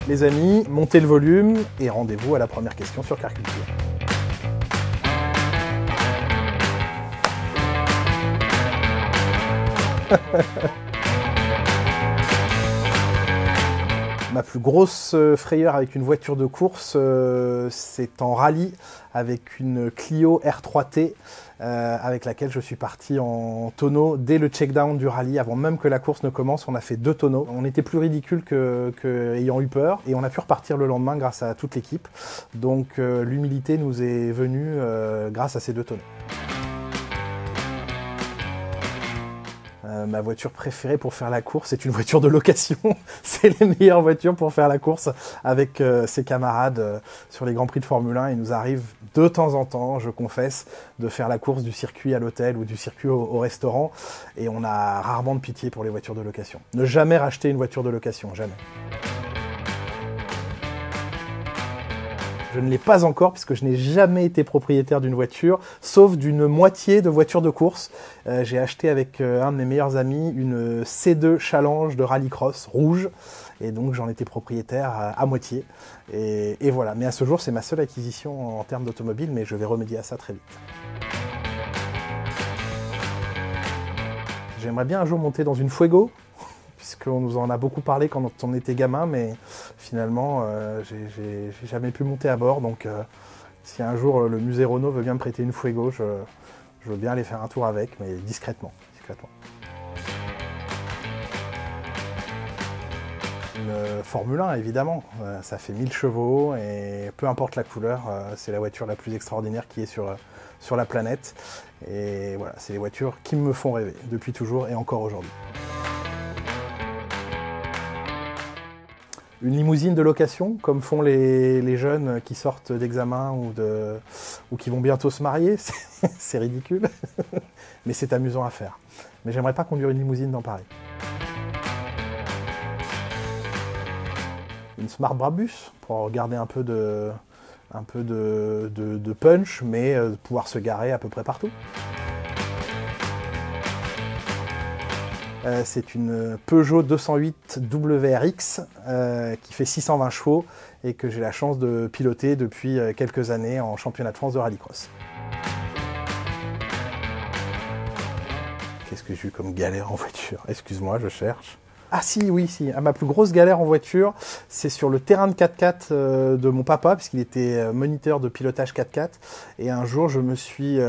Les amis, montez le volume et rendez-vous à la première question sur Car Culture. Ma plus grosse frayeur avec une voiture de course, c'est en rallye avec une Clio R3T avec laquelle je suis parti en tonneau dès le check-down du rallye. Avant même que la course ne commence, on a fait 2 tonneaux. On était plus ridicule qu'ayant eu peur et on a pu repartir le lendemain grâce à toute l'équipe. Donc l'humilité nous est venue grâce à ces 2 tonneaux. Ma voiture préférée pour faire la course, c'est une voiture de location. C'est les meilleures voitures pour faire la course avec ses camarades sur les Grands Prix de Formule 1. Il nous arrive de temps en temps, je confesse, de faire la course du circuit à l'hôtel ou du circuit au restaurant. Et on a rarement de pitié pour les voitures de location. Ne jamais racheter une voiture de location, jamais. Je ne l'ai pas encore puisque je n'ai jamais été propriétaire d'une voiture, sauf d'une moitié de voiture de course. J'ai acheté avec un de mes meilleurs amis une C2 Challenge de rallycross rouge et donc j'en étais propriétaire à moitié. Et voilà, mais à ce jour c'est ma seule acquisition en termes d'automobile, mais je vais remédier à ça très vite. J'aimerais bien un jour monter dans une Fuego, puisqu'on nous en a beaucoup parlé quand on était gamin, mais finalement, j'ai jamais pu monter à bord. Donc, si un jour le musée Renault veut bien me prêter une Fuego, je veux bien aller faire un tour avec, mais discrètement. Une Formule 1, évidemment. Ça fait 1000 chevaux et peu importe la couleur, c'est la voiture la plus extraordinaire qui est sur la planète. Et voilà, c'est les voitures qui me font rêver depuis toujours et encore aujourd'hui. Une limousine de location, comme font les jeunes qui sortent d'examen ou qui vont bientôt se marier, c'est ridicule, mais c'est amusant à faire. Mais j'aimerais pas conduire une limousine dans Paris. Une Smart Brabus, pour garder un peu de punch, mais pouvoir se garer à peu près partout. C'est une Peugeot 208 WRX qui fait 620 chevaux et que j'ai la chance de piloter depuis quelques années en championnat de France de rallycross. Qu'est-ce que j'ai eu comme galère en voiture? Excuse-moi, je cherche. Ah si, oui, si. Ma plus grosse galère en voiture, c'est sur le terrain de 4x4 de mon papa, puisqu'il était moniteur de pilotage 4x4. Et un jour, je me suis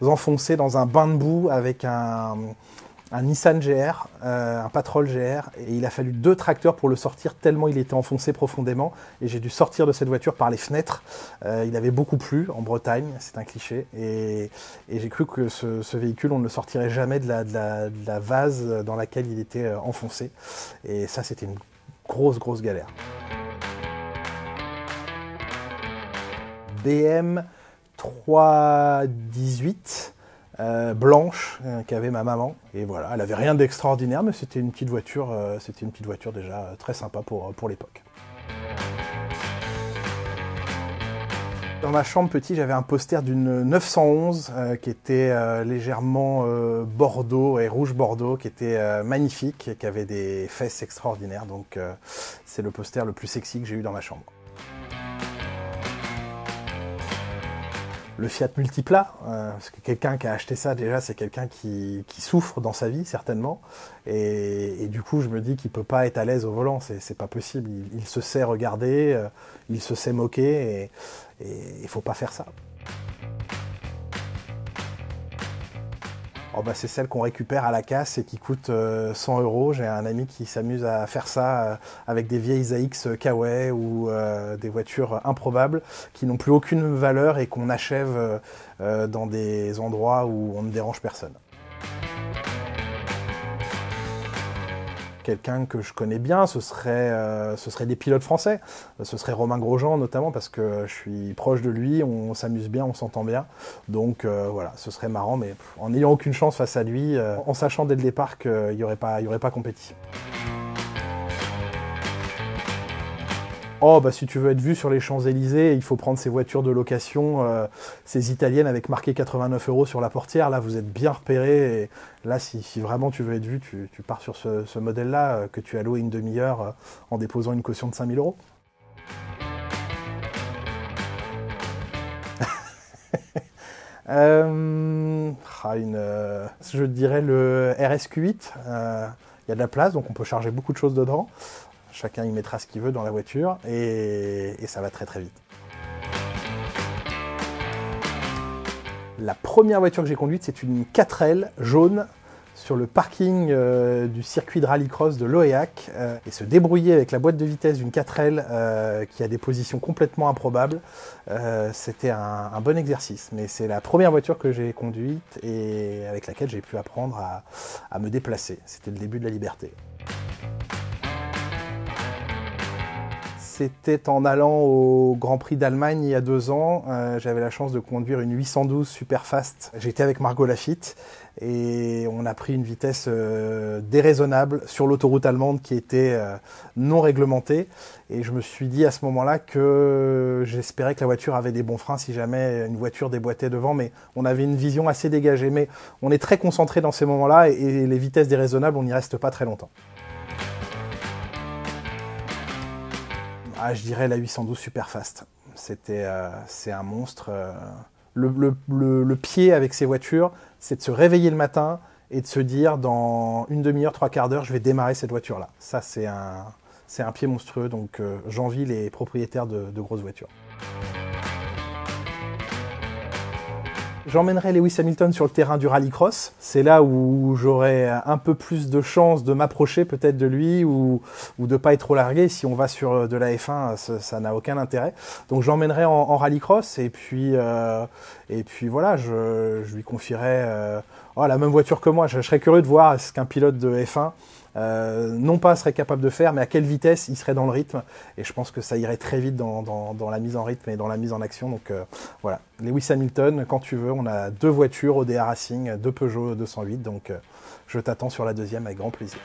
enfoncé dans un bain de boue avec un Nissan GR, un Patrol GR, et il a fallu 2 tracteurs pour le sortir tellement il était enfoncé profondément, et j'ai dû sortir de cette voiture par les fenêtres. Il avait beaucoup plu en Bretagne, c'est un cliché, et j'ai cru que ce véhicule, on ne le sortirait jamais de la vase dans laquelle il était enfoncé, et ça c'était une grosse galère. BM 318 blanche qu'avait ma maman, et voilà, elle avait rien d'extraordinaire, mais c'était une petite voiture déjà très sympa pour l'époque. Dans ma chambre petit, j'avais un poster d'une 911 qui était légèrement bordeaux et rouge bordeaux, qui était magnifique et qui avait des fesses extraordinaires, donc c'est le poster le plus sexy que j'ai eu dans ma chambre. Le Fiat Multipla, parce que quelqu'un qui a acheté ça, déjà, c'est quelqu'un qui souffre dans sa vie, certainement. Et du coup, je me dis qu'il ne peut pas être à l'aise au volant, c'est pas possible. Il se sait regarder, il se sait moquer, et il ne faut pas faire ça. Oh bah c'est celle qu'on récupère à la casse et qui coûte 100 €. J'ai un ami qui s'amuse à faire ça avec des vieilles AX Kawaii ou des voitures improbables qui n'ont plus aucune valeur et qu'on achève dans des endroits où on ne dérange personne. Quelqu'un que je connais bien, ce serait des pilotes français. Ce serait Romain Grosjean notamment, parce que je suis proche de lui, on s'amuse bien, on s'entend bien. Donc voilà, ce serait marrant, mais en n'ayant aucune chance face à lui, en sachant dès le départ qu'il n'y aurait pas compétition. Oh, bah si tu veux être vu sur les Champs-Élysées, il faut prendre ces voitures de location, ces italiennes avec marqué 89 € sur la portière. Là, vous êtes bien repérés. Et là, si vraiment tu veux être vu, tu pars sur ce modèle-là que tu as loué une demi-heure en déposant une caution de 5 000 €. Je dirais le RSQ8. Il y a de la place, donc on peut charger beaucoup de choses dedans. Chacun y mettra ce qu'il veut dans la voiture et ça va très très vite. La première voiture que j'ai conduite, c'est une 4L jaune sur le parking du circuit de rallycross de Loéac et se débrouiller avec la boîte de vitesse d'une 4L qui a des positions complètement improbables, c'était un bon exercice. Mais c'est la première voiture que j'ai conduite et avec laquelle j'ai pu apprendre à me déplacer. C'était le début de la liberté. C'était en allant au Grand Prix d'Allemagne il y a 2 ans. J'avais la chance de conduire une 812 Superfast. J'étais avec Margot Lafitte et on a pris une vitesse déraisonnable sur l'autoroute allemande qui était non réglementée. Et je me suis dit à ce moment-là que j'espérais que la voiture avait des bons freins si jamais une voiture déboîtait devant. Mais on avait une vision assez dégagée. Mais on est très concentré dans ces moments-là et les vitesses déraisonnables, on n'y reste pas très longtemps. Ah, je dirais la 812 Superfast. C'est un monstre. Le pied avec ces voitures, c'est de se réveiller le matin et de se dire dans une demi-heure, 3/4 d'heure, je vais démarrer cette voiture-là. Ça, c'est un pied monstrueux, donc j'envie les propriétaires de grosses voitures. J'emmènerai Lewis Hamilton sur le terrain du rallycross. C'est là où j'aurai un peu plus de chance de m'approcher peut-être de lui ou de pas être trop largué. Si on va sur de la F1, ça n'a aucun intérêt. Donc j'emmènerai en rallycross et puis voilà, je lui confierai la même voiture que moi. Je serais curieux de voir ce qu'un pilote de F1 non pas serait capable de faire, mais à quelle vitesse il serait dans le rythme. Et je pense que ça irait très vite dans la mise en rythme et dans la mise en action. Donc voilà, Lewis Hamilton, quand tu veux, on a 2 voitures ODA Racing, 2 Peugeot 208, donc je t'attends sur la deuxième avec grand plaisir.